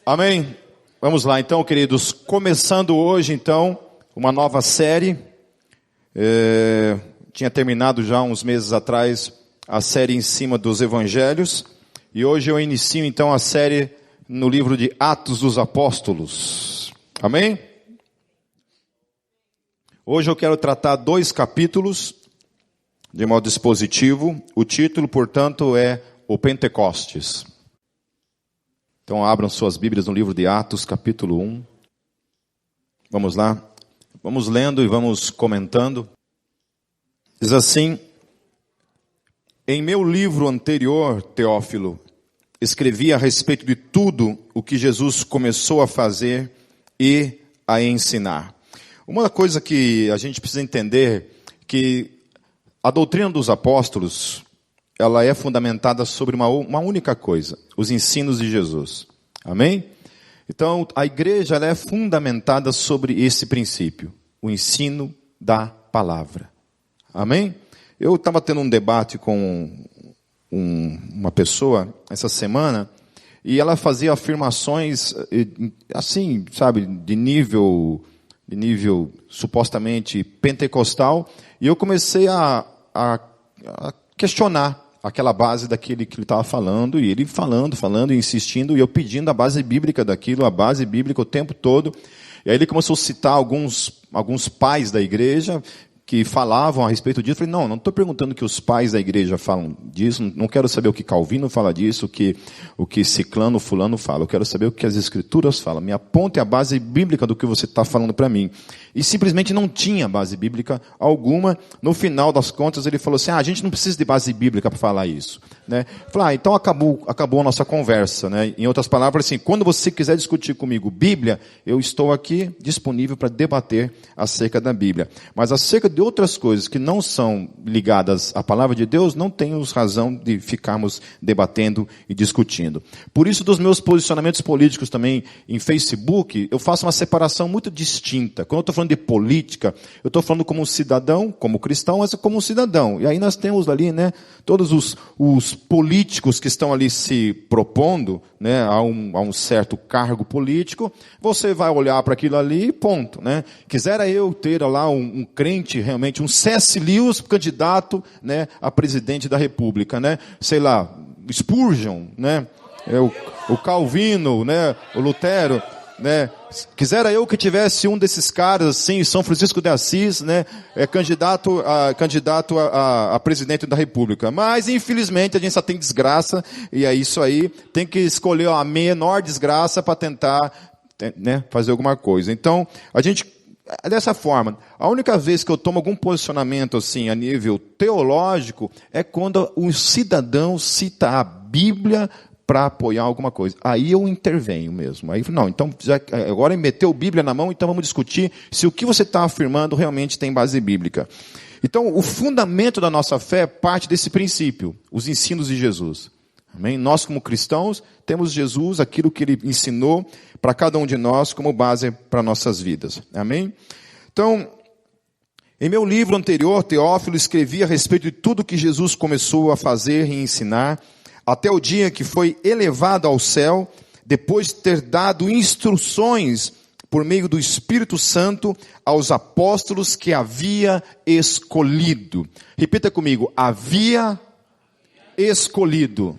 Amém? Vamos lá então, queridos. Começando hoje então, uma nova série. Tinha terminado já uns meses atrás a série em cima dos evangelhos. E hoje eu inicio então a série no livro de Atos dos Apóstolos. Amém? Hoje eu quero tratar 2 capítulos de modo expositivo. O título, portanto, é o Pentecostes. Então abram suas Bíblias no livro de Atos, capítulo 1. Vamos lá. Vamos lendo e vamos comentando. Diz assim: em meu livro anterior, Teófilo, escrevi a respeito de tudo o que Jesus começou a fazer e a ensinar. Uma coisa que a gente precisa entender, que a doutrina dos apóstolos, ela é fundamentada sobre uma única coisa: os ensinos de Jesus. Amém? Então, a igreja ela é fundamentada sobre esse princípio, o ensino da palavra. Amém? Eu estava tendo um debate com uma pessoa essa semana, e ela fazia afirmações, assim, sabe, de nível supostamente pentecostal, e eu comecei a questionar aquela base daquele que ele estava falando, e ele falando, e insistindo, e eu pedindo a base bíblica daquilo, a base bíblica o tempo todo. E aí ele começou a citar alguns pais da igreja que falavam a respeito disso. Eu falei, não estou perguntando que os pais da igreja falam disso, não quero saber o que Calvino fala disso, o que Ciclano, Fulano fala, eu quero saber o que as escrituras falam. Me aponte a base bíblica do que você está falando para mim. E simplesmente não tinha base bíblica alguma. No final das contas ele falou assim, a gente não precisa de base bíblica para falar isso. Né? Eu falei, então acabou a nossa conversa. Né? Em outras palavras, assim, quando você quiser discutir comigo Bíblia, eu estou aqui disponível para debater acerca da Bíblia. Mas acerca de outras coisas que não são ligadas à palavra de Deus, não temos razão de ficarmos debatendo e discutindo. Por isso, dos meus posicionamentos políticos também em Facebook, eu faço uma separação muito distinta. Quando eu estou falando de política, eu estou falando como um cidadão, como cristão, mas como um cidadão. E aí nós temos ali, né, todos os políticos que estão ali se propondo, né, a um certo cargo político. Você vai olhar para aquilo ali e ponto. Né? Quisera eu ter lá um crente, realmente, um C.S. Lewis candidato, né, a presidente da República. Né? Sei lá, Spurgeon, né? O Calvino, né? O Lutero. Né? Quisera eu que tivesse um desses caras assim, São Francisco de Assis, né? Candidato a presidente da República. Mas infelizmente a gente só tem desgraça, e é isso aí, tem que escolher a menor desgraça para tentar, né, fazer alguma coisa. Então, a gente, dessa forma, a única vez que eu tomo algum posicionamento assim a nível teológico é quando um cidadão cita a Bíblia para apoiar alguma coisa. Aí eu intervenho mesmo. Aí, não, então, agora meteu Bíblia na mão, então vamos discutir se o que você está afirmando realmente tem base bíblica. Então, o fundamento da nossa fé parte desse princípio, os ensinos de Jesus. Amém? Nós, como cristãos, temos Jesus, aquilo que Ele ensinou para cada um de nós como base para nossas vidas. Amém? Então, em meu livro anterior, Teófilo, escrevi a respeito de tudo que Jesus começou a fazer e ensinar, até o dia que foi elevado ao céu, depois de ter dado instruções por meio do Espírito Santo aos apóstolos que havia escolhido. Repita comigo, havia escolhido.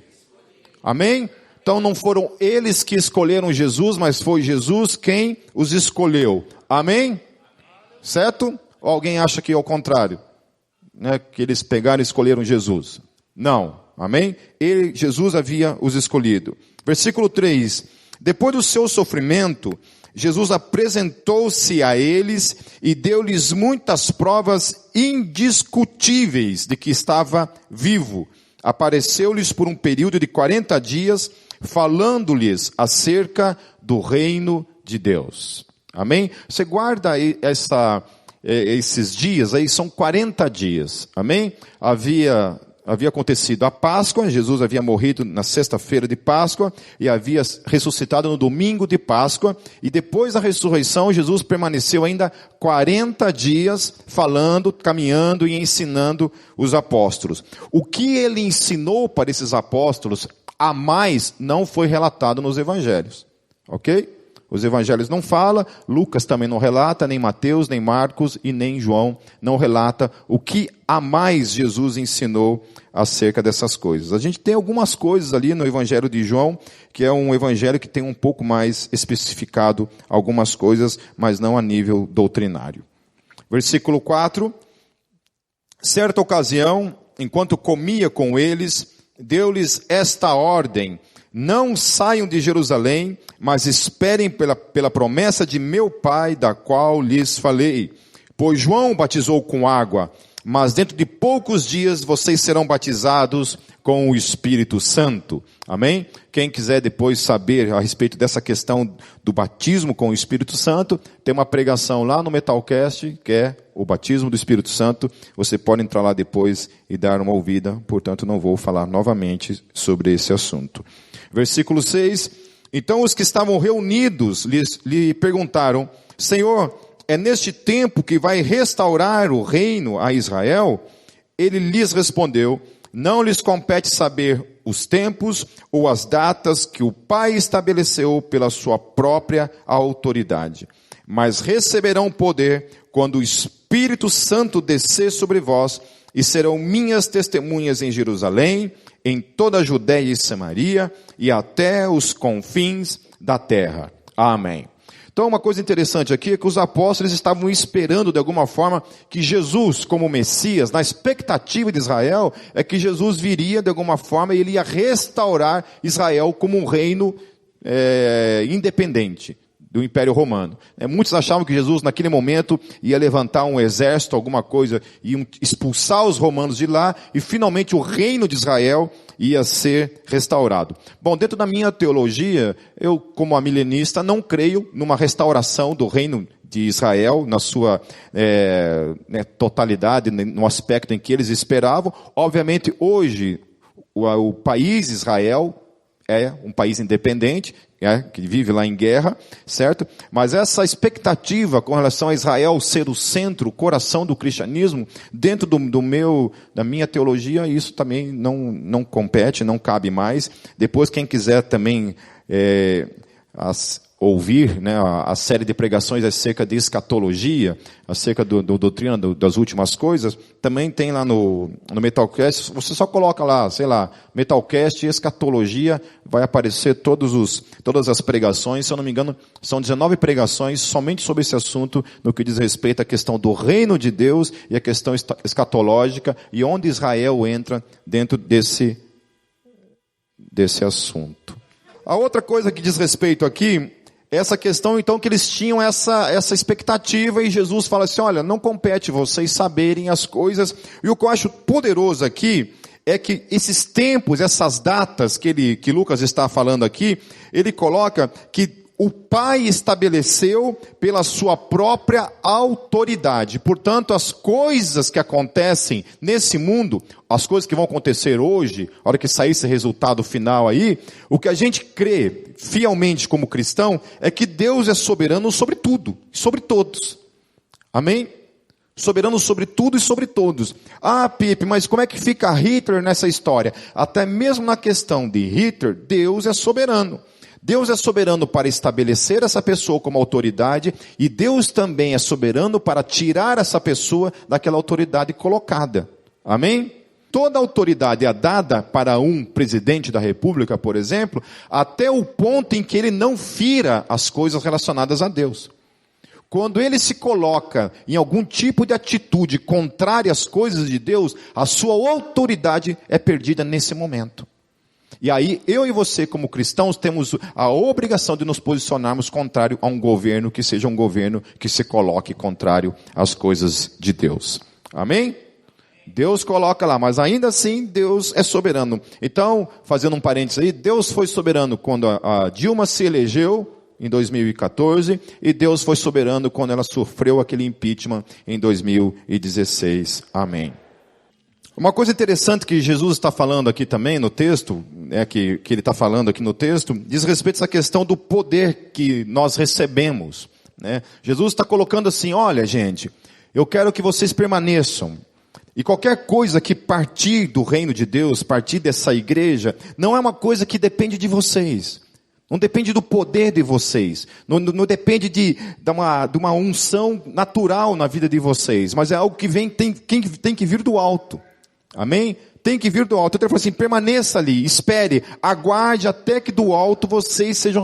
Amém? Então não foram eles que escolheram Jesus, mas foi Jesus quem os escolheu. Amém? Certo? Ou alguém acha que é o contrário? Né? Que eles pegaram e escolheram Jesus? Não. Amém? Jesus havia os escolhido. Versículo 3. Depois do seu sofrimento, Jesus apresentou-se a eles e deu-lhes muitas provas indiscutíveis de que estava vivo. Apareceu-lhes por um período de 40 dias, falando-lhes acerca do reino de Deus. Amém? Você guarda esses dias aí, são 40 dias. Amém? Havia acontecido a Páscoa, Jesus havia morrido na sexta-feira de Páscoa e havia ressuscitado no domingo de Páscoa, e depois da ressurreição Jesus permaneceu ainda 40 dias falando, caminhando e ensinando os apóstolos. O que ele ensinou para esses apóstolos a mais não foi relatado nos evangelhos. Ok? Os evangelhos não falam, Lucas também não relata, nem Mateus, nem Marcos e nem João não relata o que a mais Jesus ensinou acerca dessas coisas. A gente tem algumas coisas ali no evangelho de João, que é um evangelho que tem um pouco mais especificado algumas coisas, mas não a nível doutrinário. Versículo 4. Certa ocasião, enquanto comia com eles, deu-lhes esta ordem: não saiam de Jerusalém, mas esperem pela promessa de meu Pai, da qual lhes falei. Pois João batizou com água, mas dentro de poucos dias vocês serão batizados com o Espírito Santo. Amém? Quem quiser depois saber a respeito dessa questão do batismo com o Espírito Santo, tem uma pregação lá no Metalcast, que é o batismo do Espírito Santo. Você pode entrar lá depois e dar uma ouvida, portanto não vou falar novamente sobre esse assunto. Versículo 6, então os que estavam reunidos lhe perguntaram: Senhor, é neste tempo que vai restaurar o reino a Israel? Ele lhes respondeu: não lhes compete saber os tempos ou as datas que o Pai estabeleceu pela sua própria autoridade, mas receberão poder quando o Espírito Santo descer sobre vós, e serão minhas testemunhas em Jerusalém, em toda a Judeia e Samaria, e até os confins da terra. Amém. Então, uma coisa interessante aqui é que os apóstolos estavam esperando, de alguma forma, que Jesus, como Messias, na expectativa de Israel, é que Jesus viria, de alguma forma, e ele ia restaurar Israel como um reino independente do Império Romano. Muitos achavam que Jesus, naquele momento, ia levantar um exército, alguma coisa, ia expulsar os romanos de lá, e finalmente o reino de Israel ia ser restaurado. Bom, dentro da minha teologia, eu, como amilenista, não creio numa restauração do reino de Israel, na sua totalidade, no aspecto em que eles esperavam. Obviamente, hoje, o país Israel é um país independente, que vive lá em guerra, certo? Mas essa expectativa com relação a Israel ser o centro, o coração do cristianismo, dentro da minha teologia, isso também não compete, não cabe mais. Depois, quem quiser também ouvir, né, a série de pregações acerca de escatologia, acerca do doutrina das últimas coisas, também tem lá no Metalcast. Você só coloca lá, sei lá, Metalcast escatologia, vai aparecer todas as pregações. Se eu não me engano, são 19 pregações somente sobre esse assunto, no que diz respeito à questão do reino de Deus e a questão escatológica, e onde Israel entra dentro desse assunto. A outra coisa que diz respeito aqui, essa questão, então, que eles tinham essa expectativa, e Jesus fala assim: olha, não compete vocês saberem as coisas. E o que eu acho poderoso aqui é que esses tempos, essas datas que Lucas está falando aqui, ele coloca que o Pai estabeleceu pela sua própria autoridade. Portanto, as coisas que acontecem nesse mundo, as coisas que vão acontecer hoje, a hora que sair esse resultado final aí, o que a gente crê fielmente como cristão é que Deus é soberano sobre tudo, sobre todos. Amém? Soberano sobre tudo e sobre todos. Ah, Pipe, mas como é que fica Hitler nessa história? Até mesmo na questão de Hitler, Deus é soberano. Deus é soberano para estabelecer essa pessoa como autoridade, e Deus também é soberano para tirar essa pessoa daquela autoridade colocada. Amém? Toda autoridade é dada para um presidente da república, por exemplo, até o ponto em que ele não fira as coisas relacionadas a Deus. Quando ele se coloca em algum tipo de atitude contrária às coisas de Deus, a sua autoridade é perdida nesse momento. E aí, eu e você, como cristãos, temos a obrigação de nos posicionarmos contrário a um governo que seja um governo que se coloque contrário às coisas de Deus. Amém? Deus coloca lá, mas ainda assim Deus é soberano. Então, fazendo um parênteses aí, Deus foi soberano quando a Dilma se elegeu em 2014, e Deus foi soberano quando ela sofreu aquele impeachment em 2016. Amém. Uma coisa interessante que Jesus está falando aqui também no texto, que ele está falando aqui no texto, diz respeito a essa questão do poder que nós recebemos. Né? Jesus está colocando assim: olha, gente, eu quero que vocês permaneçam. E qualquer coisa que partir do reino de Deus, partir dessa igreja, não é uma coisa que depende de vocês. Não depende do poder de vocês. Não depende de uma unção natural na vida de vocês. Mas é algo que tem que vir do alto. Amém? Tem que vir do alto. Então ele falou assim, permaneça ali, espere, aguarde até que do alto vocês sejam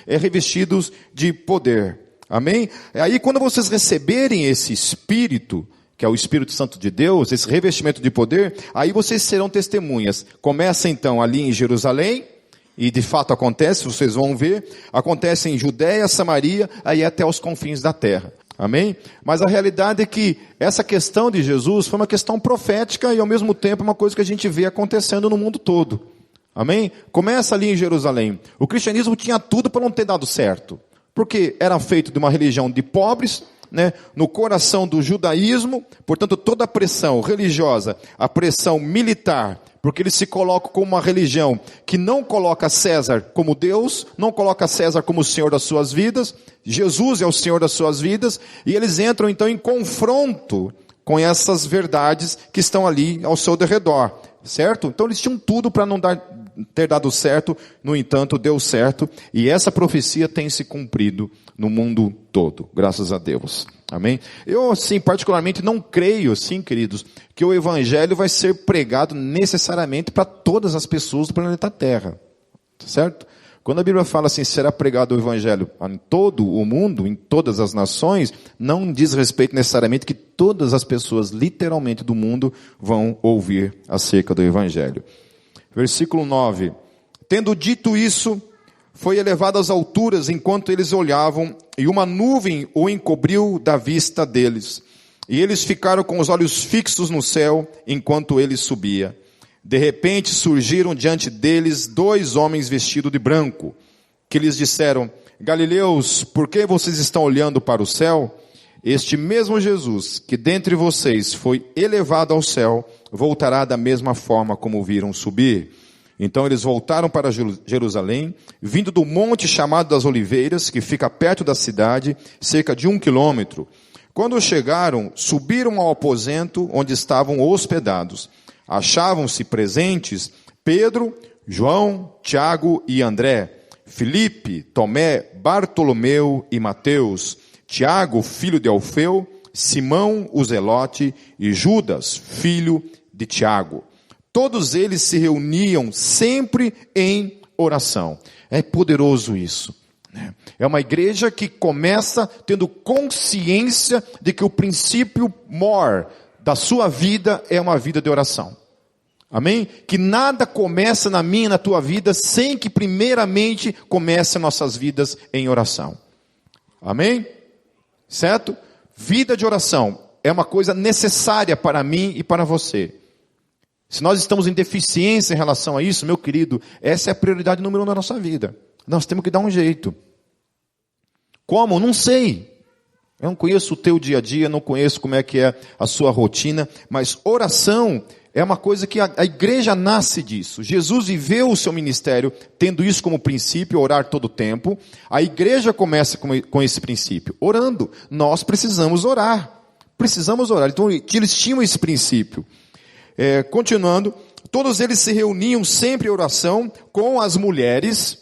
revestidos de poder. Amém? Aí quando vocês receberem esse Espírito, que é o Espírito Santo de Deus, esse revestimento de poder, aí vocês serão testemunhas. Começa então ali em Jerusalém, e de fato acontece, vocês vão ver, acontece em Judeia, Samaria, aí até os confins da terra. Amém? Mas a realidade é que essa questão de Jesus foi uma questão profética e ao mesmo tempo uma coisa que a gente vê acontecendo no mundo todo. Amém? Começa ali em Jerusalém. O cristianismo tinha tudo para não ter dado certo. Porque era feito de uma religião de pobres, né, no coração do judaísmo, portanto toda a pressão religiosa, a pressão militar, porque eles se colocam como uma religião que não coloca César como Deus, não coloca César como o Senhor das suas vidas, Jesus é o Senhor das suas vidas, e eles entram então em confronto com essas verdades que estão ali ao seu derredor, certo? Então eles tinham tudo para não ter dado certo, no entanto deu certo, e essa profecia tem se cumprido no mundo todo, graças a Deus. Amém? Eu, assim, particularmente não creio, assim, queridos, que o evangelho vai ser pregado necessariamente para todas as pessoas do planeta Terra. Certo? Quando a Bíblia fala assim, será pregado o evangelho em todo o mundo, em todas as nações, não diz respeito necessariamente que todas as pessoas, literalmente, do mundo vão ouvir acerca do evangelho. Versículo 9. Tendo dito isso, foi elevado às alturas enquanto eles olhavam, e uma nuvem o encobriu da vista deles. E eles ficaram com os olhos fixos no céu, enquanto ele subia. De repente surgiram diante deles 2 homens vestidos de branco, que lhes disseram, Galileus, por que vocês estão olhando para o céu? Este mesmo Jesus, que dentre vocês foi elevado ao céu, voltará da mesma forma como o viram subir. Então eles voltaram para Jerusalém, vindo do monte chamado das Oliveiras, que fica perto da cidade, cerca de 1 quilômetro. Quando chegaram, subiram ao aposento onde estavam hospedados. Achavam-se presentes Pedro, João, Tiago e André, Filipe, Tomé, Bartolomeu e Mateus, Tiago, filho de Alfeu, Simão, o Zelote e Judas, filho de Tiago. Todos eles se reuniam sempre em oração. É poderoso isso. É uma igreja que começa tendo consciência de que o princípio maior da sua vida é uma vida de oração. Amém? Que nada começa na minha e na tua vida sem que primeiramente comece nossas vidas em oração. Amém? Certo? Vida de oração é uma coisa necessária para mim e para você. Se nós estamos em deficiência em relação a isso, meu querido, essa é a prioridade número 1 da nossa vida. Nós temos que dar um jeito. Como? Não sei. Eu não conheço o teu dia a dia, não conheço como é que é a sua rotina, mas oração é uma coisa que a igreja nasce disso. Jesus viveu o seu ministério tendo isso como princípio, orar todo o tempo. A igreja começa com esse princípio, orando. Nós precisamos orar. Precisamos orar. Então eles tinham esse princípio. Continuando, todos eles se reuniam sempre em oração com as mulheres,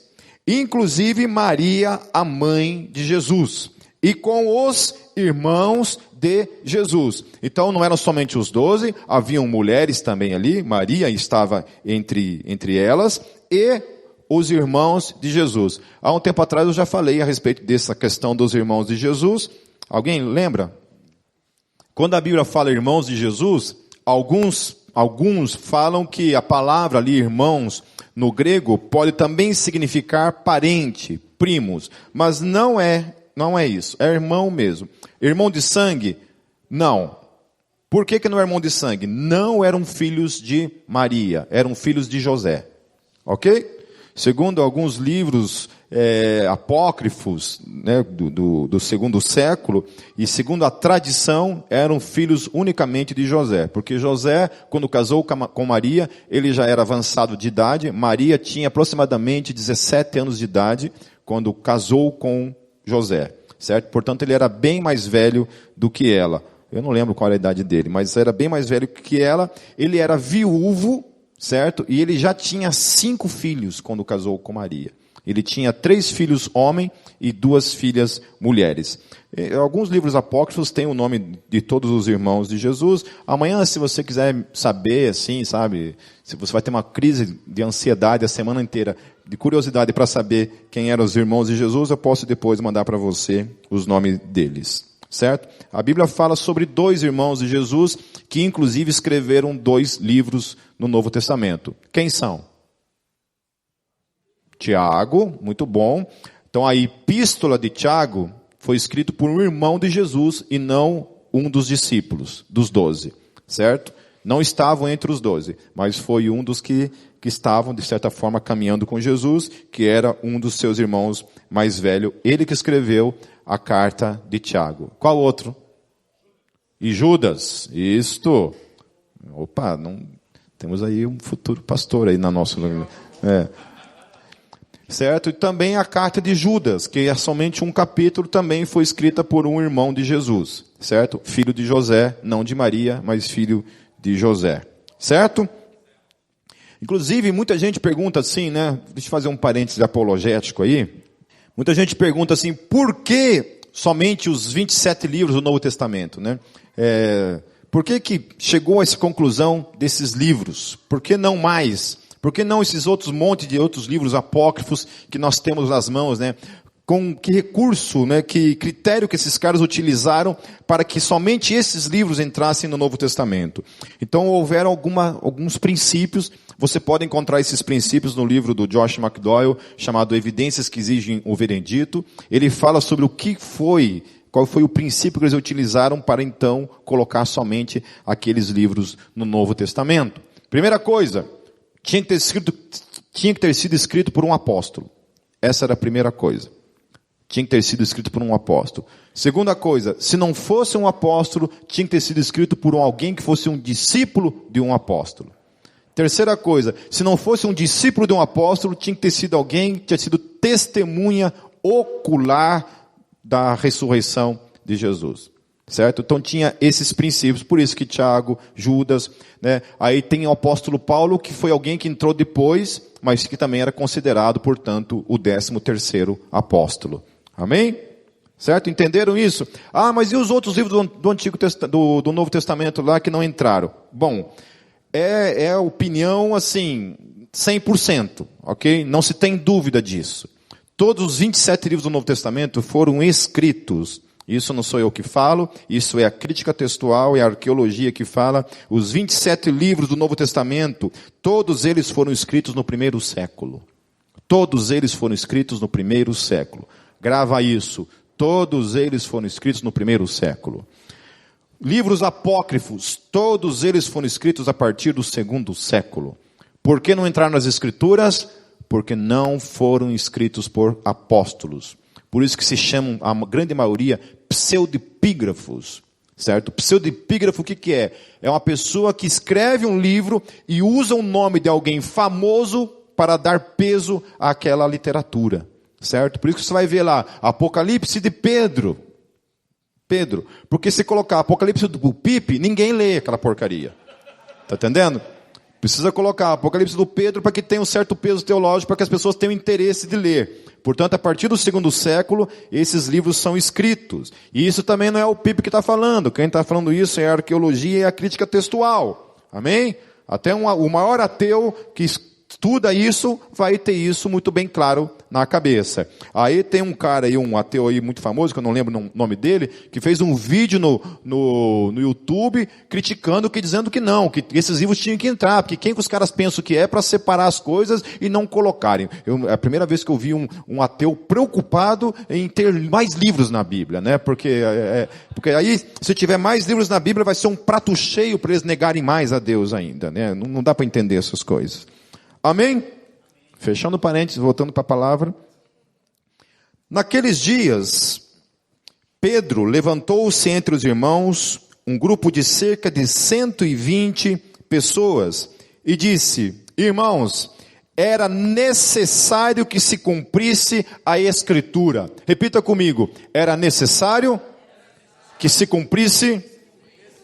inclusive Maria, a mãe de Jesus, e com os irmãos de Jesus. Então não eram somente os 12, haviam mulheres também ali, Maria estava entre elas, e os irmãos de Jesus. Há um tempo atrás eu já falei a respeito dessa questão dos irmãos de Jesus. Alguém lembra? Quando a Bíblia fala irmãos de Jesus, alguns falam que a palavra ali, irmãos, no grego, pode também significar parente, primos, mas não é isso, é irmão mesmo. Irmão de sangue? Não. Por que não é irmão de sangue? Não eram filhos de Maria, eram filhos de José. Ok? Segundo alguns livros apócrifos, né, do segundo século, e segundo a tradição, eram filhos unicamente de José. Porque José, quando casou com Maria, ele já era avançado de idade. Maria tinha aproximadamente 17 anos de idade quando casou com José. Certo? Portanto, ele era bem mais velho do que ela. Eu não lembro qual era a idade dele, mas era bem mais velho que ela. Ele era viúvo, certo? E ele já tinha 5 filhos quando casou com Maria. Ele tinha 3 filhos homens e 2 filhas mulheres. Alguns livros apócrifos têm o nome de todos os irmãos de Jesus. Amanhã, se você quiser saber, assim, sabe, se você vai ter uma crise de ansiedade a semana inteira, de curiosidade para saber quem eram os irmãos de Jesus, eu posso depois mandar para você os nomes deles, certo? A Bíblia fala sobre 2 irmãos de Jesus que inclusive escreveram 2 livros no Novo Testamento. Quem são? Tiago, muito bom. Então a epístola de Tiago foi escrita por um irmão de Jesus e não um dos discípulos, dos 12, certo? Não estavam entre os 12, mas foi um dos que estavam, de certa forma, caminhando com Jesus, que era um dos seus irmãos mais velho, ele que escreveu a carta de Tiago. Qual outro? E Judas, isto. Opa, não, temos aí um futuro pastor aí na nossa... Certo? E também a carta de Judas, que é somente um capítulo, também foi escrita por um irmão de Jesus, certo? Filho de José, não de Maria, mas filho de José, certo? Inclusive, muita gente pergunta assim, né? Deixa eu fazer um parênteses apologético aí. Muita gente pergunta assim, por que somente os 27 livros do Novo Testamento, né? Por que chegou a essa conclusão desses livros? Por que não mais? Por que não esses outros monte de outros livros apócrifos que nós temos nas mãos, né? Com que recurso, né? Que critério que esses caras utilizaram para que somente esses livros entrassem no Novo Testamento? Então houveram alguns princípios. Você pode encontrar esses princípios no livro do Josh McDowell, chamado Evidências que Exigem o Veredito. Ele fala sobre qual foi o princípio que eles utilizaram para então colocar somente aqueles livros no Novo Testamento. Primeira coisa, tinha que ter sido escrito por um apóstolo. Essa era a primeira coisa. Tinha que ter sido escrito por um apóstolo. Segunda coisa, se não fosse um apóstolo, tinha que ter sido escrito por alguém que fosse um discípulo de um apóstolo. Terceira coisa, se não fosse um discípulo de um apóstolo, tinha que ter sido alguém que tinha sido testemunha ocular da ressurreição de Jesus. Certo? Então tinha esses princípios, por isso que Tiago, Judas, né? Aí tem o apóstolo Paulo, que foi alguém que entrou depois, mas que também era considerado, portanto, o 13º apóstolo. Amém? Certo? Entenderam isso? Ah, mas e os outros livros do Novo Testamento lá que não entraram? Bom, é opinião assim, 100%, ok? Não se tem dúvida disso. Todos os 27 livros do Novo Testamento foram escritos. Isso não sou eu que falo, isso é a crítica textual, é a arqueologia que fala. Os 27 livros do Novo Testamento, todos eles foram escritos no 1º século. Todos eles foram escritos no 1º século. Grava isso. Todos eles foram escritos no 1º século. Livros apócrifos, todos eles foram escritos a partir do 2º século. Por que não entraram nas Escrituras? Porque não foram escritos por apóstolos. Por isso que se chamam, a grande maioria, pseudepígrafos, certo? Pseudepígrafo o que é? É uma pessoa que escreve um livro e usa o nome de alguém famoso para dar peso àquela literatura, certo? Por isso que você vai ver lá, Apocalipse de Pedro. Porque se colocar Apocalipse do Pipe, ninguém lê aquela porcaria. Tá entendendo? Precisa colocar Apocalipse do Pedro para que tenha um certo peso teológico, para que as pessoas tenham interesse de ler. Portanto, a partir do 2º século, esses livros são escritos. E isso também não é o Pipe que está falando. Quem está falando isso é a arqueologia e a crítica textual. Amém? Até o maior ateu que estuda isso, vai ter isso muito bem claro na cabeça. Aí tem um cara aí, um ateu aí muito famoso, que eu não lembro o nome dele, que fez um vídeo no YouTube criticando, dizendo que não, que esses livros tinham que entrar, porque quem que os caras pensam que é para separar as coisas e não colocarem. É a primeira vez que eu vi um ateu preocupado em ter mais livros na Bíblia, né? Porque aí, se tiver mais livros na Bíblia, vai ser um prato cheio para eles negarem mais a Deus ainda, né? Não dá para entender essas coisas. Amém? Fechando parênteses, voltando para a palavra. Naqueles dias, Pedro levantou-se entre os irmãos, um grupo de cerca de 120 pessoas, e disse: irmãos, era necessário que se cumprisse a Escritura. Repita comigo: era necessário que se cumprisse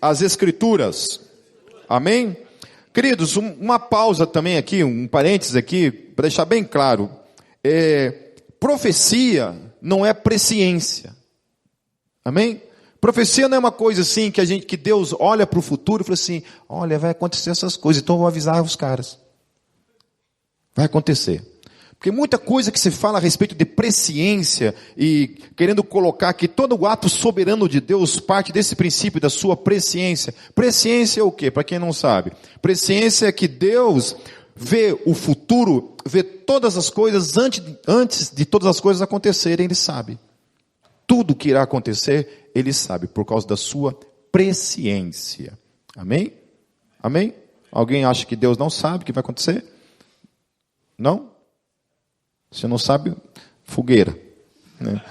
as Escrituras. Amém? Queridos, uma pausa também aqui, um parênteses aqui, para deixar bem claro. profecia não é presciência. Amém? Profecia não é uma coisa assim que Deus olha para o futuro e fala assim, olha, vai acontecer essas coisas, então eu vou avisar os caras. Vai acontecer. Porque muita coisa que se fala a respeito de presciência e querendo colocar que todo o ato soberano de Deus parte desse princípio da sua presciência. Presciência é o quê? Para quem não sabe. Presciência é que Deus vê o futuro, vê todas as coisas antes de todas as coisas acontecerem, Ele sabe. Tudo que irá acontecer, Ele sabe, por causa da sua presciência. Amém? Amém? Alguém acha que Deus não sabe o que vai acontecer? Não? Se não sabe, fogueira. Né?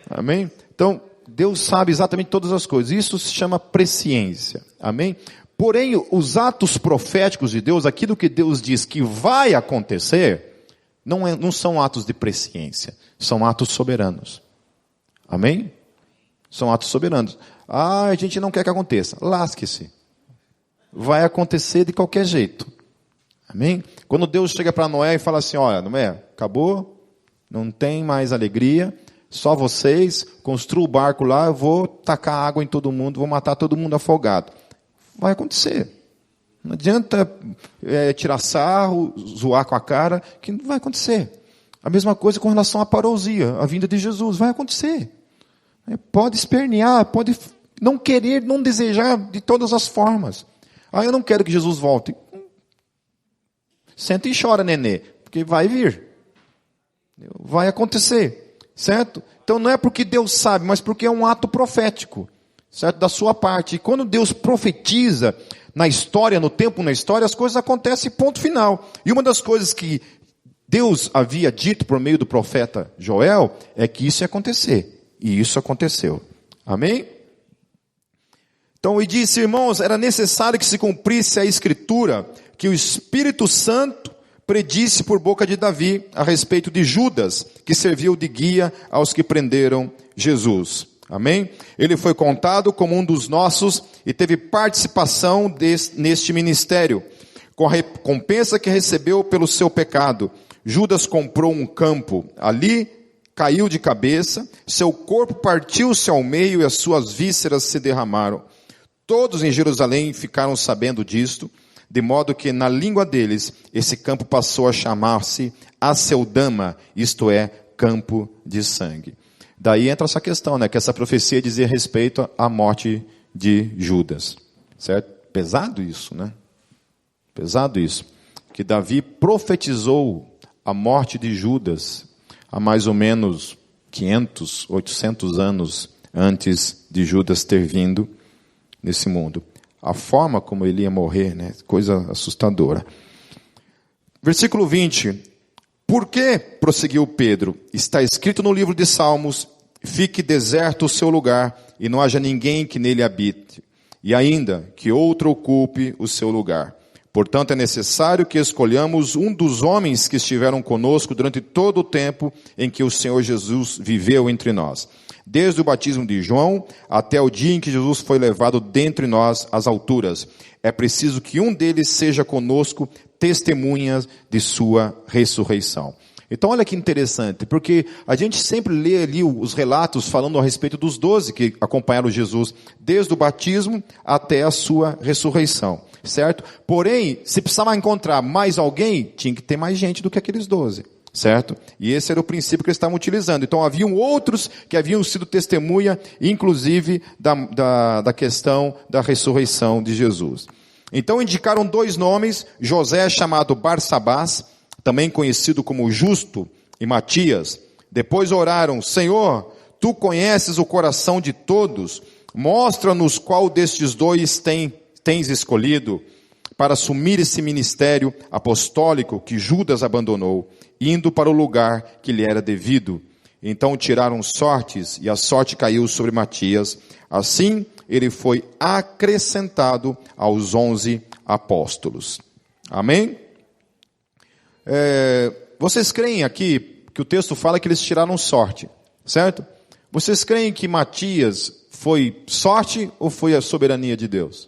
Amém? Então, Deus sabe exatamente todas as coisas. Isso se chama presciência. Amém? Porém, os atos proféticos de Deus, aquilo que Deus diz que vai acontecer, não são atos de presciência. São atos soberanos. Amém? São atos soberanos. A gente não quer que aconteça. Lasque-se. Vai acontecer de qualquer jeito. Amém? Quando Deus chega para Noé e fala assim, olha, Noé, acabou, não tem mais alegria, só vocês, construam o barco lá, eu vou tacar água em todo mundo, vou matar todo mundo afogado. Vai acontecer. Não adianta tirar sarro, zoar com a cara, que não vai acontecer. A mesma coisa com relação à parousia, a vinda de Jesus, vai acontecer. Pode espernear, pode não querer, não desejar de todas as formas. Eu não quero que Jesus volte. Senta e chora, nenê, porque vai vir. Vai acontecer, certo? Então não é porque Deus sabe, mas porque é um ato profético, certo? Da sua parte. E quando Deus profetiza na história, no tempo, na história, as coisas acontecem, ponto final. E uma das coisas que Deus havia dito por meio do profeta Joel é que isso ia acontecer. E isso aconteceu. Amém? Então, e disse, irmãos, era necessário que se cumprisse a escritura que o Espírito Santo predisse por boca de Davi a respeito de Judas, que serviu de guia aos que prenderam Jesus. Amém? Ele foi contado como um dos nossos e teve participação neste ministério, com a recompensa que recebeu pelo seu pecado. Judas comprou um campo, ali caiu de cabeça, seu corpo partiu-se ao meio e as suas vísceras se derramaram. Todos em Jerusalém ficaram sabendo disto, de modo que na língua deles esse campo passou a chamar-se Aceldama, isto é, campo de sangue. Daí entra essa questão, né, que essa profecia dizia respeito à morte de Judas, certo? Pesado isso, né? Pesado isso. Que Davi profetizou a morte de Judas há mais ou menos 500, 800 anos antes de Judas ter vindo nesse mundo. A forma como ele ia morrer, né? Coisa assustadora. Versículo 20. Por que, prosseguiu Pedro, está escrito no livro de Salmos, fique deserto o seu lugar e não haja ninguém que nele habite, e ainda que outro ocupe o seu lugar. Portanto, é necessário que escolhamos um dos homens que estiveram conosco durante todo o tempo em que o Senhor Jesus viveu entre nós. Desde o batismo de João até o dia em que Jesus foi levado dentre nós às alturas. É preciso que um deles seja conosco testemunhas de sua ressurreição. Então olha que interessante, porque a gente sempre lê ali os relatos falando a respeito dos 12 que acompanharam Jesus, desde o batismo até a sua ressurreição, certo? Porém, se precisava encontrar mais alguém, tinha que ter mais gente do que aqueles 12. Certo? E esse era o princípio que eles estavam utilizando. Então haviam outros que haviam sido testemunha, inclusive da questão da ressurreição de Jesus. Então indicaram 2 nomes, José chamado Barsabás, também conhecido como Justo, e Matias. Depois oraram, Senhor, Tu conheces o coração de todos, mostra-nos qual destes 2 tens escolhido para assumir esse ministério apostólico que Judas abandonou, indo para o lugar que lhe era devido. Então tiraram sortes, e a sorte caiu sobre Matias. Assim, ele foi acrescentado aos 11 apóstolos. Amém? Vocês creem aqui que o texto fala que eles tiraram sorte, certo? Vocês creem que Matias foi sorte ou foi a soberania de Deus?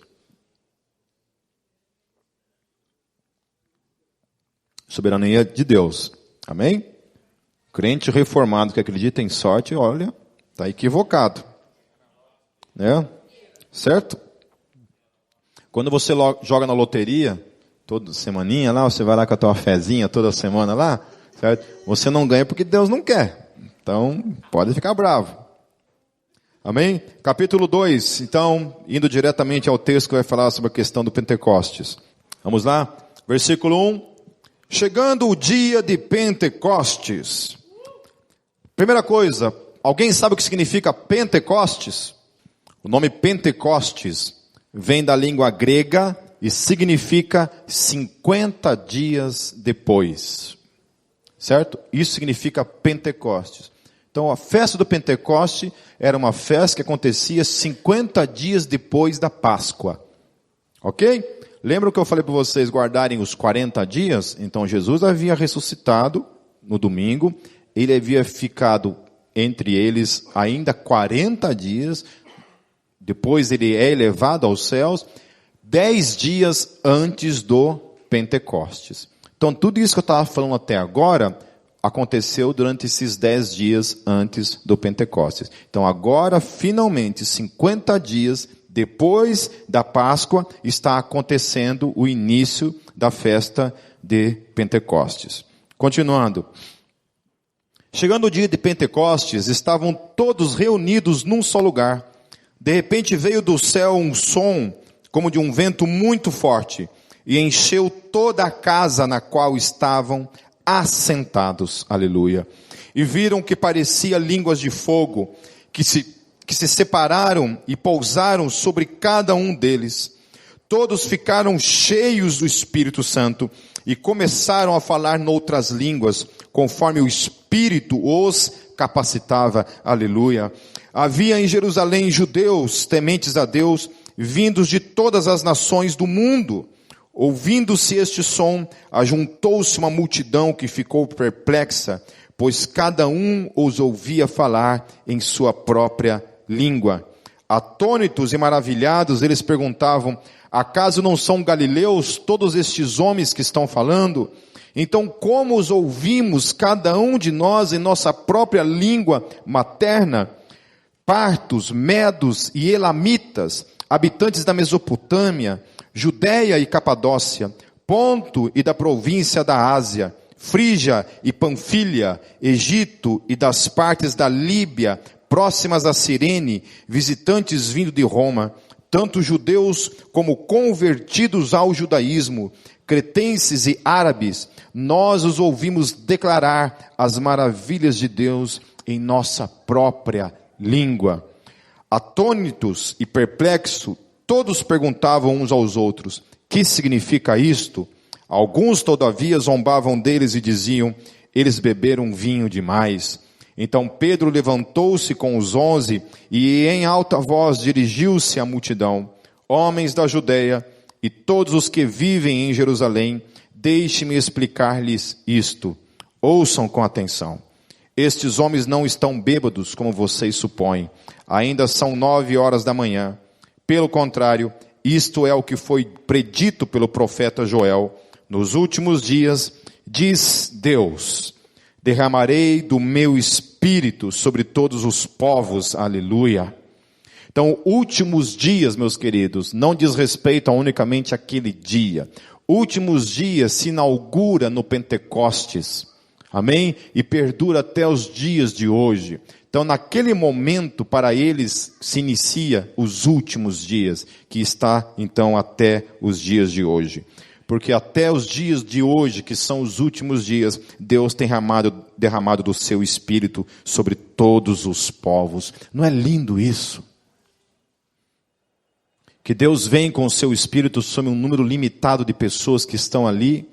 Soberania de Deus. Amém? Crente reformado que acredita em sorte, olha, está equivocado. Né? Certo? Quando você joga na loteria, toda semaninha lá, você vai lá com a tua fezinha toda semana lá, certo? Você não ganha porque Deus não quer. Então, pode ficar bravo. Amém? Capítulo 2, então, indo diretamente ao texto que vai falar sobre a questão do Pentecostes. Vamos lá? Versículo 1. Chegando o dia de Pentecostes. Primeira coisa, alguém sabe o que significa Pentecostes? O nome Pentecostes vem da língua grega e significa 50 dias depois. Certo? Isso significa Pentecostes. Então a festa do Pentecoste era uma festa que acontecia 50 dias depois da Páscoa. Ok? Lembra que eu falei para vocês guardarem os 40 dias? Então Jesus havia ressuscitado no domingo, ele havia ficado entre eles ainda 40 dias, depois ele é elevado aos céus, 10 dias antes do Pentecostes. Então tudo isso que eu estava falando até agora aconteceu durante esses 10 dias antes do Pentecostes. Então agora, finalmente, 50 dias depois da Páscoa, está acontecendo o início da festa de Pentecostes. Continuando. Chegando o dia de Pentecostes, estavam todos reunidos num só lugar. De repente veio do céu um som, como de um vento muito forte, e encheu toda a casa na qual estavam assentados. Aleluia. E viram que parecia línguas de fogo, que se separaram e pousaram sobre cada um deles. Todos ficaram cheios do Espírito Santo e começaram a falar noutras línguas, conforme o Espírito os capacitava. Aleluia. Havia em Jerusalém judeus tementes a Deus, vindos de todas as nações do mundo. Ouvindo-se este som, ajuntou-se uma multidão que ficou perplexa, pois cada um os ouvia falar em sua própria língua. Atônitos e maravilhados, eles perguntavam: acaso não são galileus todos estes homens que estão falando? Então como os ouvimos cada um de nós em nossa própria língua materna? Partos, medos e elamitas, habitantes da Mesopotâmia, Judeia e Capadócia, Ponto e da província da Ásia, Frígia e Panfilha, Egito e das partes da Líbia, próximas a Cirene, visitantes vindo de Roma, tanto judeus como convertidos ao judaísmo, cretenses e árabes, nós os ouvimos declarar as maravilhas de Deus em nossa própria língua. Atônitos e perplexos, todos perguntavam uns aos outros: que significa isto? Alguns, todavia, zombavam deles e diziam: eles beberam vinho demais. Então Pedro levantou-se com os 11 e em alta voz dirigiu-se à multidão: homens da Judeia e todos os que vivem em Jerusalém, deixe-me explicar-lhes isto. Ouçam com atenção. Estes homens não estão bêbados, como vocês supõem. Ainda são 9 horas da manhã. Pelo contrário, isto é o que foi predito pelo profeta Joel. Nos últimos dias, diz Deus: derramarei do meu espírito sobre todos os povos. Aleluia. Então, últimos dias, meus queridos, não diz respeito a unicamente aquele dia. Últimos dias se inaugura no Pentecostes. Amém? E perdura até os dias de hoje. Então, naquele momento, para eles, se inicia os últimos dias, que está, então, até os dias de hoje. Porque até os dias de hoje, que são os últimos dias, Deus tem derramado do seu Espírito sobre todos os povos. Não é lindo isso? Que Deus vem com o seu Espírito sobre um número limitado de pessoas que estão ali,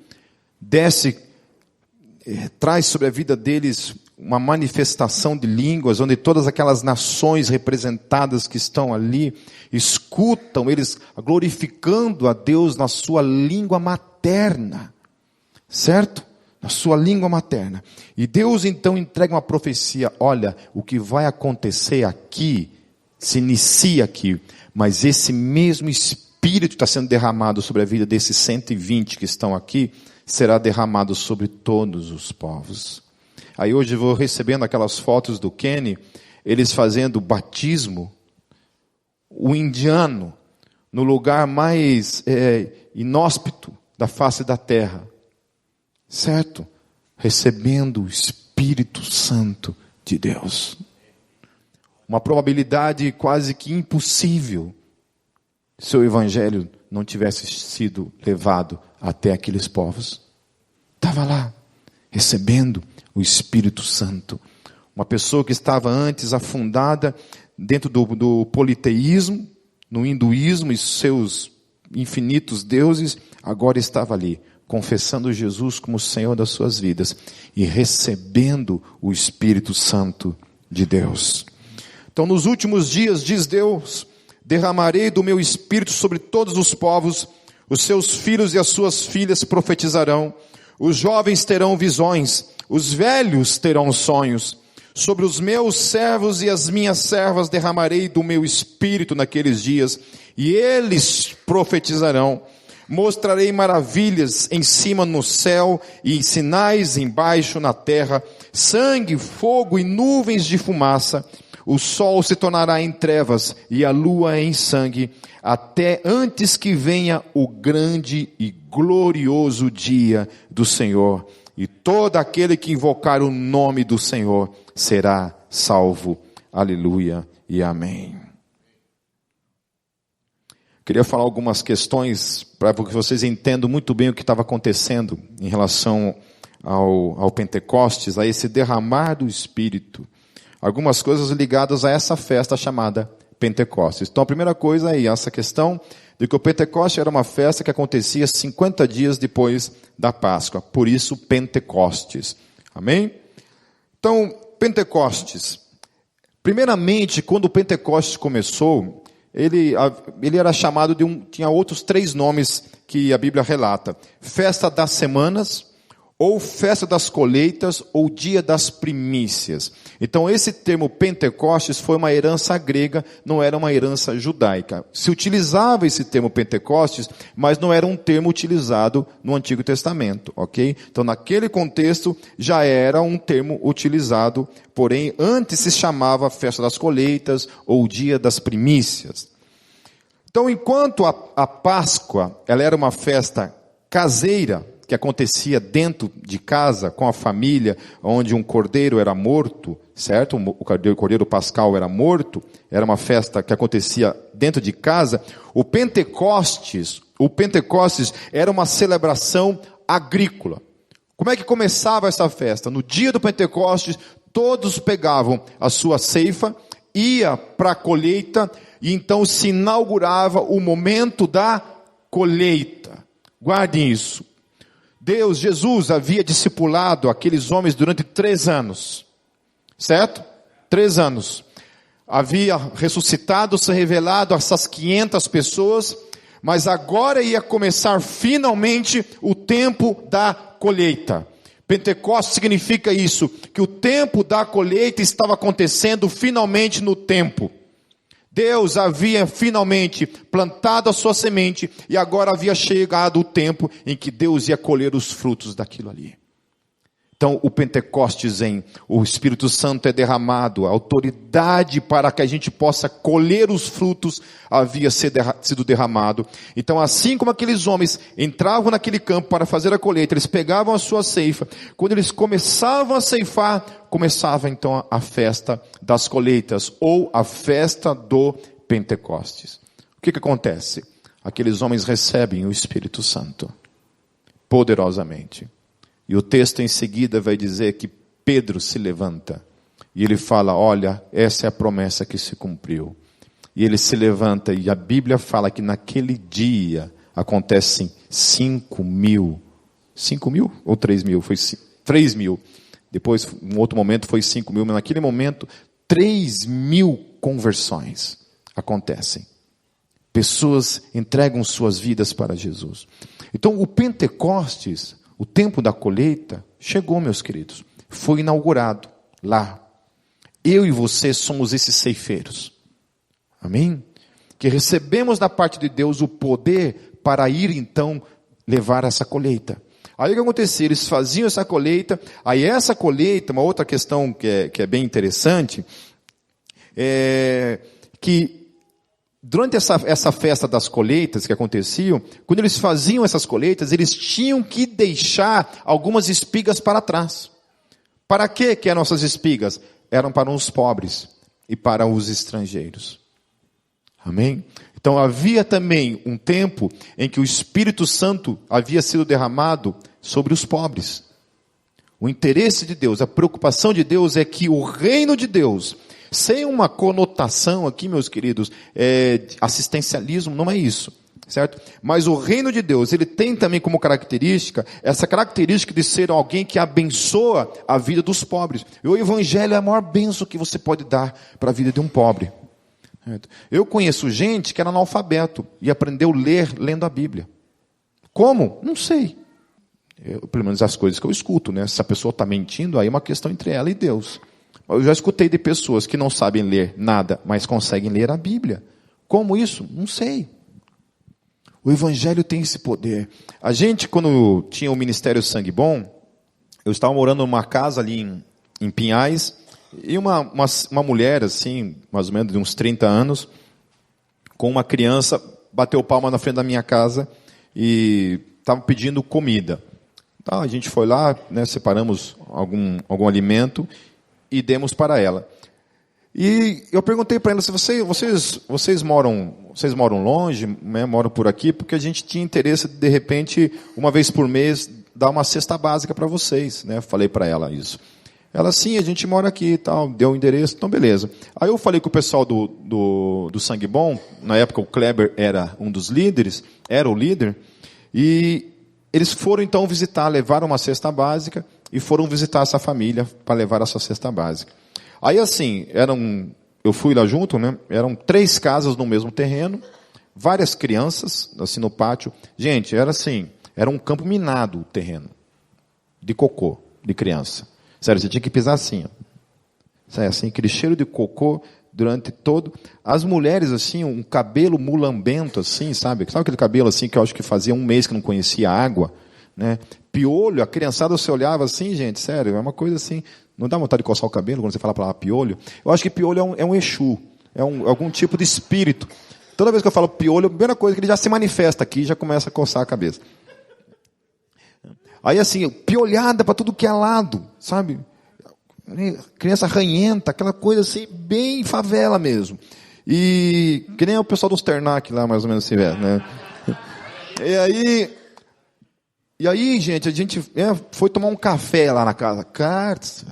desce, traz sobre a vida deles uma manifestação de línguas, onde todas aquelas nações representadas que estão ali, escutam eles glorificando a Deus na sua língua materna, certo? Na sua língua materna. E Deus então entrega uma profecia: olha, o que vai acontecer aqui, se inicia aqui, mas esse mesmo Espírito está sendo derramado sobre a vida desses 120 que estão aqui, será derramado sobre todos os povos. Aí hoje eu vou recebendo aquelas fotos do Kenny, eles fazendo batismo, o indiano, no lugar mais inóspito da face da terra, certo? Recebendo o Espírito Santo de Deus. Uma probabilidade quase que impossível se o Evangelho não tivesse sido levado até aqueles povos. Estava lá, recebendo o Espírito Santo. Uma pessoa que estava antes afundada dentro do politeísmo, no hinduísmo e seus infinitos deuses, agora estava ali, confessando Jesus como Senhor das suas vidas e recebendo o Espírito Santo de Deus. Então, nos últimos dias, diz Deus, derramarei do meu Espírito sobre todos os povos, os seus filhos e as suas filhas profetizarão, os jovens terão visões, os velhos terão sonhos. Sobre os meus servos e as minhas servas derramarei do meu Espírito naqueles dias, e eles profetizarão. Mostrarei maravilhas em cima no céu e sinais embaixo na terra, sangue, fogo e nuvens de fumaça. O sol se tornará em trevas e a lua em sangue, até antes que venha o grande e glorioso dia do Senhor. E todo aquele que invocar o nome do Senhor será salvo. Aleluia e amém. Queria falar algumas questões para que vocês entendam muito bem o que estava acontecendo em relação ao Pentecostes, a esse derramar do Espírito. Algumas coisas ligadas a essa festa chamada Pentecostes. Então a primeira coisa é essa questão de que o Pentecostes era uma festa que acontecia 50 dias depois da Páscoa. Por isso Pentecostes. Amém? Então, Pentecostes. Primeiramente, quando o Pentecostes começou, ele era chamado tinha outros 3 nomes que a Bíblia relata. Festa das Semanas, ou festa das colheitas, ou dia das primícias. Então esse termo Pentecostes foi uma herança grega, não era uma herança judaica. Se utilizava esse termo Pentecostes, mas não era um termo utilizado no Antigo Testamento, ok? Então naquele contexto já era um termo utilizado, porém antes se chamava festa das colheitas, ou dia das primícias. Então enquanto a Páscoa, ela era uma festa caseira, que acontecia dentro de casa, com a família, onde um cordeiro era morto, certo? O cordeiro pascal era morto, era uma festa que acontecia dentro de casa. O Pentecostes era uma celebração agrícola. Como é que começava essa festa? No dia do Pentecostes, todos pegavam a sua ceifa, ia para a colheita, e então se inaugurava o momento da colheita. Guardem isso. Jesus havia discipulado aqueles homens durante 3 anos, certo? 3 anos. Havia ressuscitado, se revelado a essas 500 pessoas, mas agora ia começar finalmente o tempo da colheita. Pentecostes significa isso, que o tempo da colheita estava acontecendo finalmente no tempo. Deus havia finalmente plantado a sua semente e agora havia chegado o tempo em que Deus ia colher os frutos daquilo ali. Então o Pentecostes o Espírito Santo é derramado, a autoridade para que a gente possa colher os frutos havia sido derramado. Então assim como aqueles homens entravam naquele campo para fazer a colheita, eles pegavam a sua ceifa, quando eles começavam a ceifar, começava então a festa das colheitas, ou a festa do Pentecostes. O que acontece? Aqueles homens recebem o Espírito Santo, poderosamente. E o texto em seguida vai dizer que Pedro se levanta. E ele fala, olha, essa é a promessa que se cumpriu. E ele se levanta e a Bíblia fala que naquele dia acontecem 5.000. 5.000 ou 3.000? Foi 3.000. Depois, em outro momento, foi 5.000. Mas naquele momento, 3.000 conversões acontecem. Pessoas entregam suas vidas para Jesus. Então, o Pentecostes, o tempo da colheita, chegou, meus queridos. Foi inaugurado lá. Eu e você somos esses ceifeiros. Amém? Que recebemos da parte de Deus o poder para ir, então, levar essa colheita. Aí o que acontecia? Eles faziam essa colheita, aí essa colheita, uma outra questão que é bem interessante, é que durante essa festa das colheitas que aconteciam, quando eles faziam essas colheitas, eles tinham que deixar algumas espigas para trás. Para quê que eram essas espigas? Eram para os pobres e para os estrangeiros. Amém? Então havia também um tempo em que o Espírito Santo havia sido derramado sobre os pobres. O interesse de Deus, a preocupação de Deus é que o reino de Deus, sem uma conotação aqui, meus queridos, assistencialismo, não é isso, certo? Mas o reino de Deus, ele tem também como característica, essa característica de ser alguém que abençoa a vida dos pobres. E o evangelho é a maior bênção que você pode dar para a vida de um pobre. Eu conheço gente que era analfabeto e aprendeu a ler lendo a Bíblia. Como? Não sei. Pelo menos as coisas que eu escuto, né? Se a pessoa está mentindo, aí é uma questão entre ela e Deus. Eu já escutei de pessoas que não sabem ler nada, mas conseguem ler a Bíblia. Como isso? Não sei. O Evangelho tem esse poder. A gente, quando tinha o Ministério Sangue Bom, eu estava morando numa casa ali em Pinhais, e uma mulher, assim, mais ou menos de uns 30 anos, com uma criança, bateu palma na frente da minha casa e estava pedindo comida. Então, a gente foi lá, né, separamos algum alimento e demos para ela. E eu perguntei para ela se vocês moram longe, né, moram por aqui, porque a gente tinha interesse de repente, uma vez por mês, dar uma cesta básica para vocês, né? Falei para ela isso. Ela, sim, a gente mora aqui e tal, deu o endereço, então beleza. Aí eu falei com o pessoal do Sangue Bom, na época o Kleber era um dos líderes, era o líder, e eles foram então visitar, levaram uma cesta básica e foram visitar essa família para levar essa cesta básica. Aí assim, eu fui lá junto, né? Eram 3 casas no mesmo terreno, várias crianças, assim no pátio. Gente, era um campo minado o terreno, de cocô, de criança. Sério, você tinha que pisar assim, ó. Assim, aquele cheiro de cocô durante todo. As mulheres, assim, um cabelo mulambento, assim, sabe? Sabe aquele cabelo, assim, que eu acho que fazia um mês que não conhecia água, né? Piolho, a criançada, você olhava assim, gente, sério, é uma coisa assim. Não dá vontade de coçar o cabelo quando você fala a palavra piolho? Eu acho que piolho é um Exu, algum tipo de espírito. Toda vez que eu falo piolho, a primeira coisa é que ele já se manifesta aqui e já começa a coçar a cabeça. Aí assim, piolhada para tudo que é lado, sabe? Criança ranhenta, aquela coisa assim, bem favela mesmo. E que nem o pessoal dos Ternac lá, mais ou menos assim, né? E aí, gente, a gente foi tomar um café lá na casa. Cartas.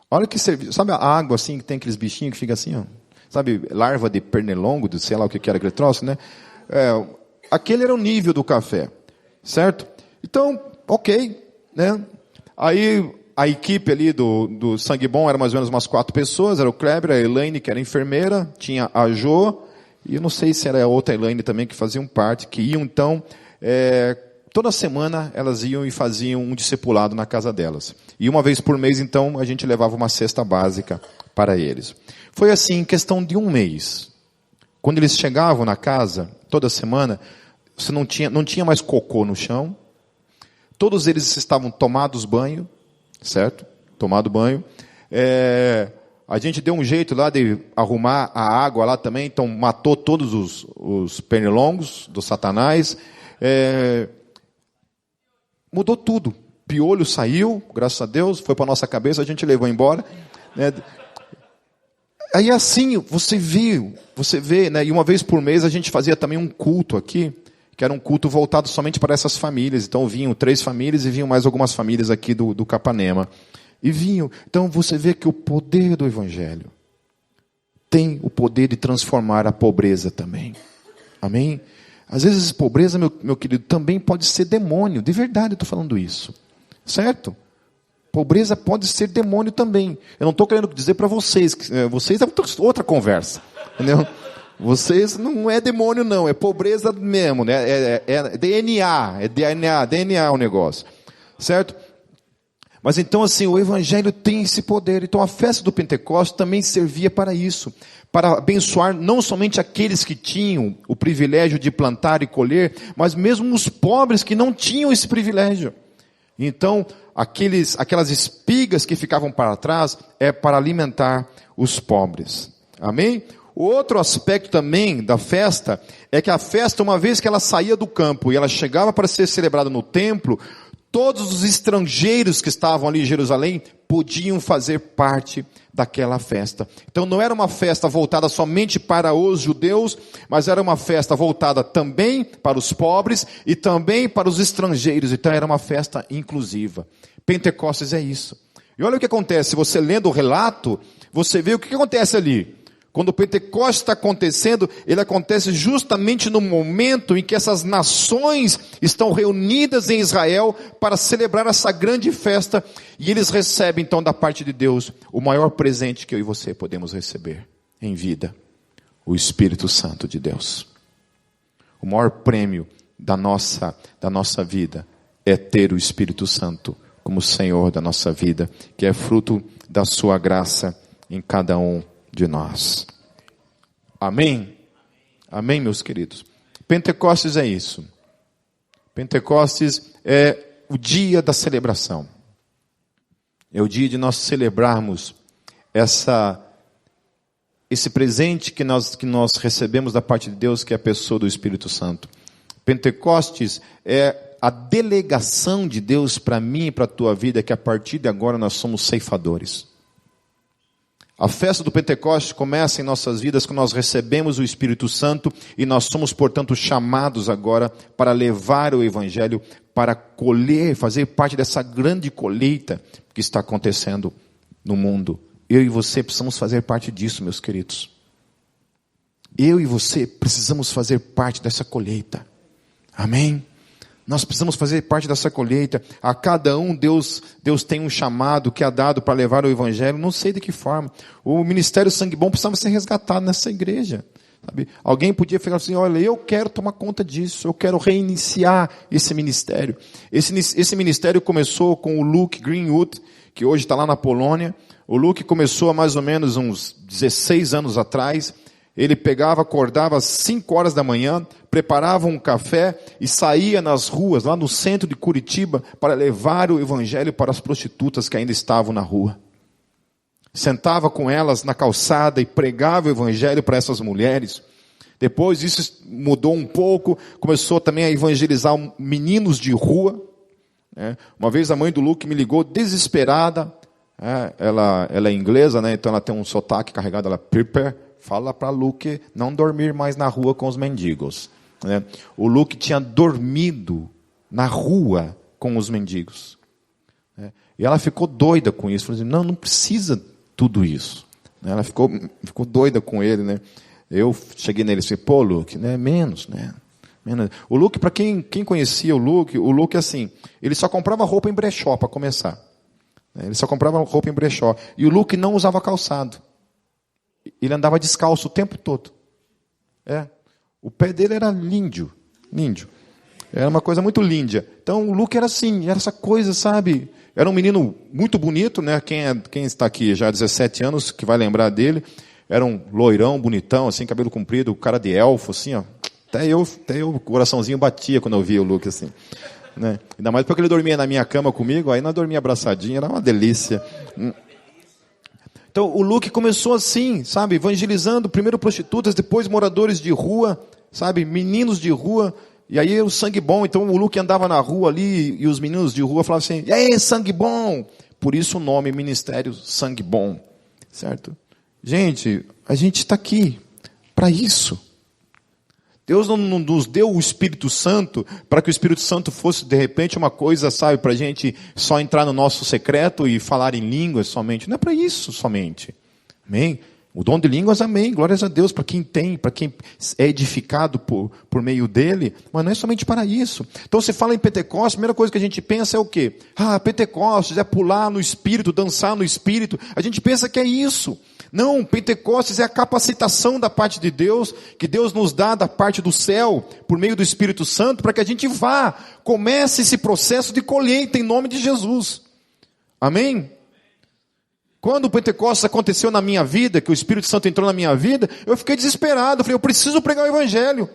Olha que serviço. Sabe a água assim, que tem aqueles bichinhos que fica assim, ó? Sabe, larva de pernilongo, de sei lá o que era aquele troço, né? Aquele era o nível do café, certo? Então, ok, né? Aí a equipe ali do Sangue Bom era mais ou menos umas 4 pessoas, era o Kleber, a Elaine, que era enfermeira, tinha a Jo, e eu não sei se era a outra Elaine também, que faziam parte, que iam então, toda semana elas iam e faziam um discipulado na casa delas. E uma vez por mês, então, a gente levava uma cesta básica para eles. Foi assim, em questão de um mês. Quando eles chegavam na casa, toda semana, você não tinha mais cocô no chão, todos eles estavam tomados banho, certo? Tomado banho. A gente deu um jeito lá de arrumar a água lá também, então matou todos os pernilongos do Satanás. Mudou tudo. Piolho saiu, graças a Deus, foi para a nossa cabeça, a gente levou embora. Né? Aí assim, você vê, né? E uma vez por mês a gente fazia também um culto aqui, que era um culto voltado somente para essas famílias. Então vinham 3 famílias e vinham mais algumas famílias aqui do Capanema. E vinham. Então você vê que o poder do Evangelho tem o poder de transformar a pobreza também. Amém? Às vezes pobreza, meu querido, também pode ser demônio. De verdade eu estou falando isso. Certo? Pobreza pode ser demônio também. Eu não estou querendo dizer para vocês, vocês é outra conversa. Entendeu? Vocês não é demônio não, é pobreza mesmo, né? É DNA o negócio, certo? Mas então assim, o Evangelho tem esse poder. Então a festa do Pentecostes também servia para isso, para abençoar não somente aqueles que tinham o privilégio de plantar e colher, mas mesmo os pobres que não tinham esse privilégio. Então, aquelas espigas que ficavam para trás é para alimentar os pobres. Amém? O outro aspecto também da festa é que a festa, uma vez que ela saía do campo e ela chegava para ser celebrada no templo, todos os estrangeiros que estavam ali em Jerusalém podiam fazer parte daquela festa. Então não era uma festa voltada somente para os judeus, mas era uma festa voltada também para os pobres e também para os estrangeiros. Então era uma festa inclusiva. Pentecostes é isso. E olha o que acontece, você lendo o relato, você vê o que acontece ali. Quando o Pentecostes está acontecendo, ele acontece justamente no momento em que essas nações estão reunidas em Israel para celebrar essa grande festa, e eles recebem então da parte de Deus o maior presente que eu e você podemos receber em vida, o Espírito Santo de Deus. O maior prêmio da nossa vida é ter o Espírito Santo como Senhor da nossa vida, que é fruto da sua graça em cada um de nós. Amém? Amém, meus queridos? Pentecostes é isso. Pentecostes é o dia da celebração. É o dia de nós celebrarmos esse presente que nós recebemos da parte de Deus, que é a pessoa do Espírito Santo. Pentecostes é a delegação de Deus para mim e para a tua vida, que a partir de agora nós somos ceifadores. A festa do Pentecostes começa em nossas vidas quando nós recebemos o Espírito Santo e nós somos, portanto, chamados agora para levar o Evangelho, para colher, fazer parte dessa grande colheita que está acontecendo no mundo. Eu e você precisamos fazer parte disso, meus queridos. Eu e você precisamos fazer parte dessa colheita. Amém? Nós precisamos fazer parte dessa colheita. A cada um Deus tem um chamado que é dado para levar o Evangelho. Não sei de que forma. O Ministério Sangue Bom precisava ser resgatado nessa igreja. Sabe? Alguém podia falar assim, olha, eu quero tomar conta disso. Eu quero reiniciar esse ministério. Esse ministério começou com o Luke Greenwood, que hoje está lá na Polônia. O Luke começou há mais ou menos uns 16 anos atrás. Ele acordava às 5 horas da manhã, preparava um café e saía nas ruas, lá no centro de Curitiba, para levar o Evangelho para as prostitutas que ainda estavam na rua. Sentava com elas na calçada e pregava o Evangelho para essas mulheres. Depois isso mudou um pouco, começou também a evangelizar meninos de rua. Uma vez a mãe do Luke me ligou desesperada. Ela é inglesa, então ela tem um sotaque carregado, ela prepare. Fala para Luke não dormir mais na rua com os mendigos. O Luke tinha dormido na rua com os mendigos. E ela ficou doida com isso. Falou assim, não precisa tudo isso. Ela ficou doida com ele. Eu cheguei nele e disse, pô, Luke, menos. O Luke, para quem conhecia o Luke assim, ele só comprava roupa em brechó para começar. Ele só comprava roupa em brechó. E o Luke não usava calçado. Ele andava descalço o tempo todo. O pé dele era lindo. Era uma coisa muito linda. Então o Luke era assim, era essa coisa, sabe? Era um menino muito bonito, Quem está aqui já há 17 anos, que vai lembrar dele. Era um loirão, bonitão, assim, cabelo comprido, cara de elfo, assim, ó. Até eu, o coraçãozinho batia quando eu via o Luke, assim. Ainda mais porque ele dormia na minha cama comigo, aí nós dormia abraçadinho, era uma delícia. Então o Luke começou assim, sabe, evangelizando, primeiro prostitutas, depois moradores de rua, sabe, meninos de rua, e aí o sangue bom. Então o Luke andava na rua ali, e os meninos de rua falavam assim, e aí, sangue bom? Por isso o nome, Ministério Sangue Bom, certo? Gente, a gente está aqui para isso. Deus não nos deu o Espírito Santo para que o Espírito Santo fosse, de repente, uma coisa, sabe, para a gente só entrar no nosso secreto e falar em línguas somente. Não é para isso somente. Amém? O dom de línguas, amém. Glórias a Deus para quem tem, para quem é edificado por meio dele. Mas não é somente para isso. Então, se fala em Pentecostes, a primeira coisa que a gente pensa é o quê? Pentecostes é pular no Espírito, dançar no Espírito. A gente pensa que é isso. Não, Pentecostes é a capacitação da parte de Deus, que Deus nos dá da parte do céu, por meio do Espírito Santo, para que a gente comece esse processo de colheita em nome de Jesus. Amém? Quando o Pentecostes aconteceu na minha vida, que o Espírito Santo entrou na minha vida, eu fiquei desesperado, eu falei, eu preciso pregar o Evangelho.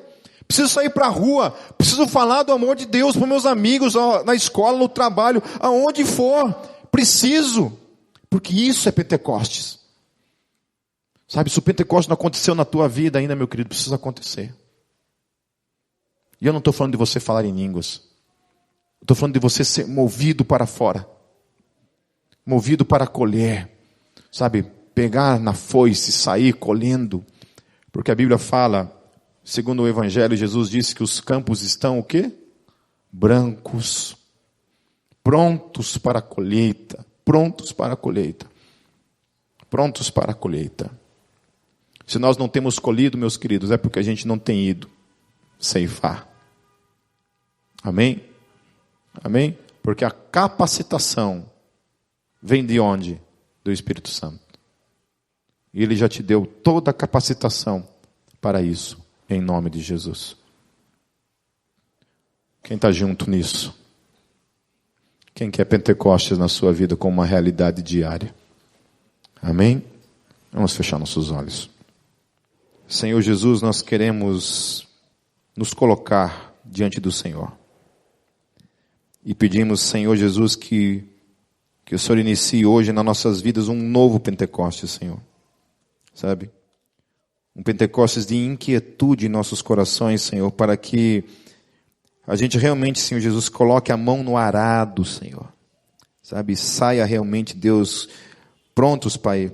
Preciso sair para a rua, preciso falar do amor de Deus para meus amigos, na escola, no trabalho, aonde for. Preciso, porque isso é Pentecostes. Sabe, se o Pentecostes não aconteceu na tua vida ainda, meu querido, precisa acontecer. E eu não estou falando de você falar em línguas. Estou falando de você ser movido para fora. Movido para colher. Sabe, pegar na foice, sair colhendo. Porque a Bíblia fala, segundo o Evangelho, Jesus disse que os campos estão o quê? Brancos. Prontos para a colheita. Prontos para a colheita. Prontos para a colheita. Se nós não temos colhido, meus queridos, é porque a gente não tem ido ceifar. Amém? Amém? Porque a capacitação vem de onde? Do Espírito Santo. E Ele já te deu toda a capacitação para isso, em nome de Jesus. Quem está junto nisso? Quem quer Pentecostes na sua vida como uma realidade diária? Amém? Vamos fechar nossos olhos. Senhor Jesus, nós queremos nos colocar diante do Senhor. E pedimos, Senhor Jesus, que o Senhor inicie hoje nas nossas vidas um novo Pentecostes, Senhor. Sabe? Um Pentecostes de inquietude em nossos corações, Senhor, para que a gente realmente, Senhor Jesus, coloque a mão no arado, Senhor. Sabe? Saia realmente, Deus, prontos, Pai,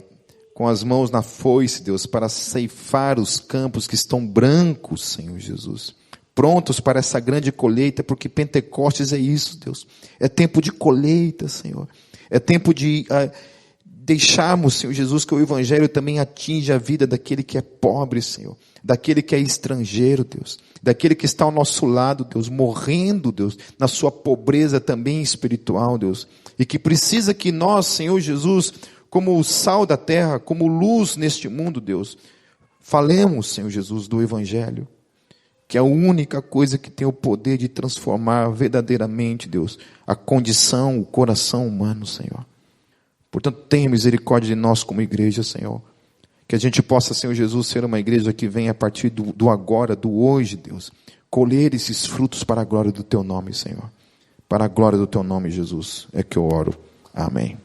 com as mãos na foice, Deus, para ceifar os campos que estão brancos, Senhor Jesus. Prontos para essa grande colheita, porque Pentecostes é isso, Deus. É tempo de colheita, Senhor. É tempo de deixarmos, Senhor Jesus, que o Evangelho também atinja a vida daquele que é pobre, Senhor. Daquele que é estrangeiro, Deus. Daquele que está ao nosso lado, Deus, morrendo, Deus, na sua pobreza também espiritual, Deus. E que precisa que nós, Senhor Jesus, como o sal da terra, como luz neste mundo, Deus, falemos, Senhor Jesus, do Evangelho, que é a única coisa que tem o poder de transformar verdadeiramente, Deus, a condição, o coração humano, Senhor. Portanto, tenha misericórdia de nós como igreja, Senhor. Que a gente possa, Senhor Jesus, ser uma igreja que venha a partir do agora, do hoje, Deus, colher esses frutos para a glória do Teu nome, Senhor. Para a glória do Teu nome, Jesus, é que eu oro. Amém.